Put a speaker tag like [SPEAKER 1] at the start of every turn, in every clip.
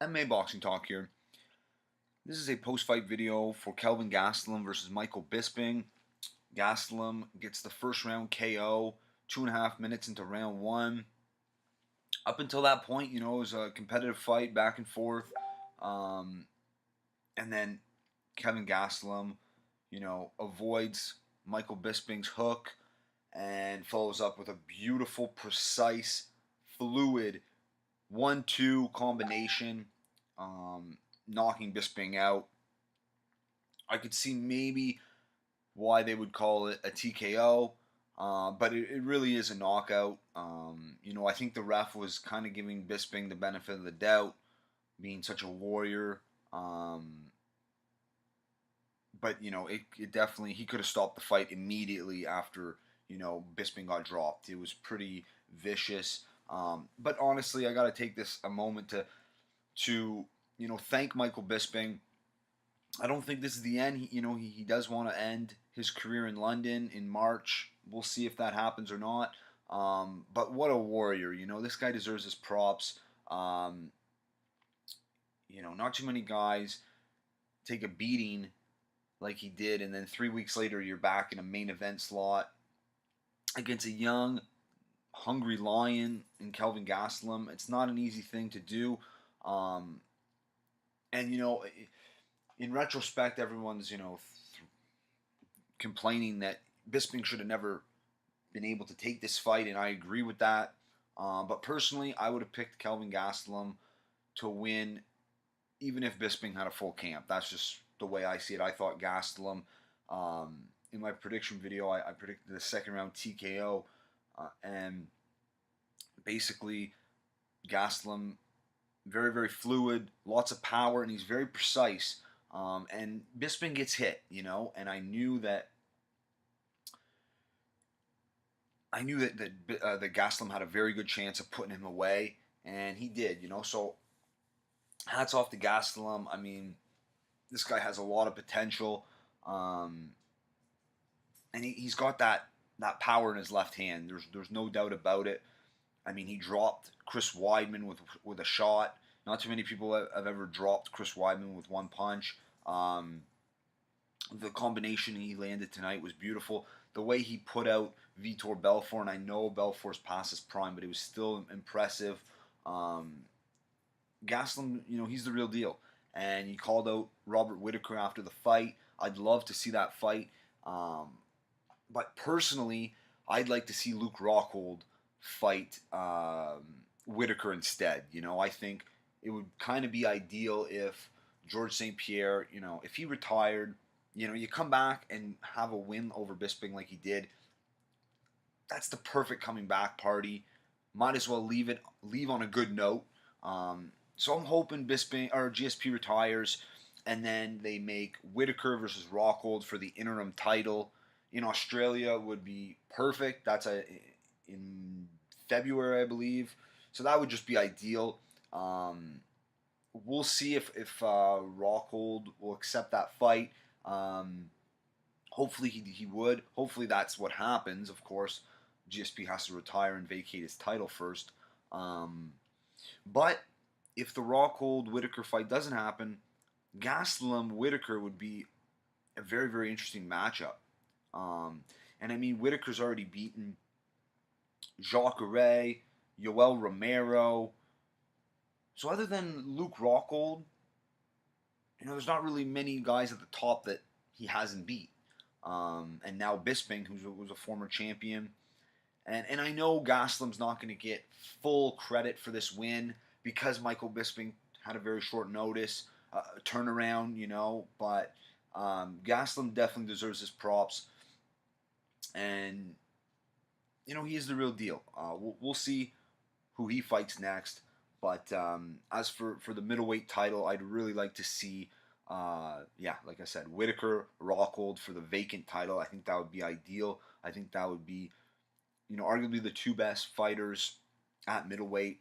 [SPEAKER 1] MMA Boxing Talk here. This is a post-fight video for Kelvin Gastelum versus Michael Bisping. Gastelum gets the first round KO 2.5 minutes into round one. Up until that point, it was a competitive fight back and forth. Um, and then Kevin Gastelum, avoids Michael Bisping's hook and follows up with a beautiful, precise, fluid 1-2 combination, knocking Bisping out. I could see maybe why they would call it a TKO, but it really is a knockout. I think the ref was kind of giving Bisping the benefit of the doubt, being such a warrior. But it definitely, he could have stopped the fight immediately after Bisping got dropped. It was pretty vicious. But honestly, I got to take this a moment to thank Michael Bisping. I don't think this is the end. He does want to end his career in London in March. We'll see if that happens or not. But what a warrior! This guy deserves his props. Not too many guys take a beating like he did, and then 3 weeks later you're back in a main event slot against a young, hungry lion in Kelvin Gastelum. It's not an easy thing to do. And in retrospect, everyone's complaining that Bisping should have never been able to take this fight, and I agree with that. But personally, I would have picked Kelvin Gastelum to win, even if Bisping had a full camp. That's just the way I see it. I thought Gastelum, in my prediction video, I predicted the second round TKO, and basically Gastelum, very, very fluid, lots of power, and he's very precise. And Bisping gets hit, and I knew that that Gastelum had a very good chance of putting him away, and he did, So hats off to Gastelum. I mean, this guy has a lot of potential, and he's got that power in his left hand. There's no doubt about it. I mean, he dropped Chris Weidman with a shot. Not too many people have ever dropped Chris Weidman with one punch. The combination he landed tonight was beautiful. The way he put out Vitor Belfort, and I know Belfort's past his prime, but it was still impressive. Gastelum, he's the real deal. And he called out Robert Whitaker after the fight. I'd love to see that fight. But personally, I'd like to see Luke Rockhold fight Whitaker instead. I think it would kind of be ideal if George St. Pierre, if he retired, you come back and have a win over Bisping like he did. That's the perfect coming back party. Might as well leave on a good note. So I'm hoping Bisping or GSP retires, and then they make Whitaker versus Rockhold for the interim title. In Australia would be perfect. That's in February, I believe. So that would just be ideal. We'll see if Rockhold will accept that fight. Hopefully he would. Hopefully that's what happens. Of course, GSP has to retire and vacate his title first. But if the Rockhold Whitaker fight doesn't happen, Gastelum Whitaker would be a very, very interesting matchup. And I mean, Whitaker's already beaten Jacare, Yoel Romero. So other than Luke Rockhold, there's not really many guys at the top that he hasn't beat. And now Bisping, who was a former champion. And I know Gastelum's not going to get full credit for this win because Michael Bisping had a very short notice, turnaround, But Gastelum definitely deserves his props. And, he is the real deal. We'll see who he fights next. But as for the middleweight title, I'd really like to see, like I said, Whitaker, Rockhold for the vacant title. I think that would be ideal. I think that would be, arguably the two best fighters at middleweight.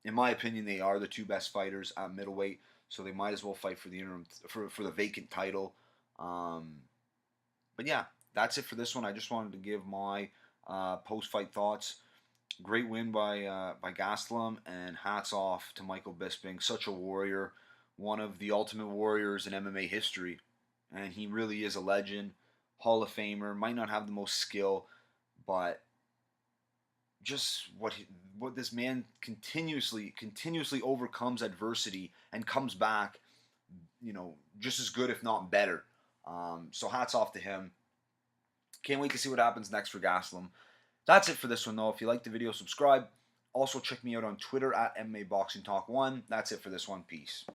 [SPEAKER 1] In my opinion, they are the two best fighters at middleweight, so they might as well fight for the interim for the vacant title. But yeah, that's it for this one. I just wanted to give my post-fight thoughts. Great win by Gastelum, and hats off to Michael Bisping. Such a warrior, one of the ultimate warriors in MMA history, and he really is a legend, Hall of Famer. Might not have the most skill, but just what this man continuously overcomes adversity and comes back, just as good if not better. So hats off to him. Can't wait to see what happens next for Gastelum. That's it for this one, though. If you liked the video, subscribe. Also, check me out on Twitter at MMA Boxing Talk 1. That's it for this one. Peace.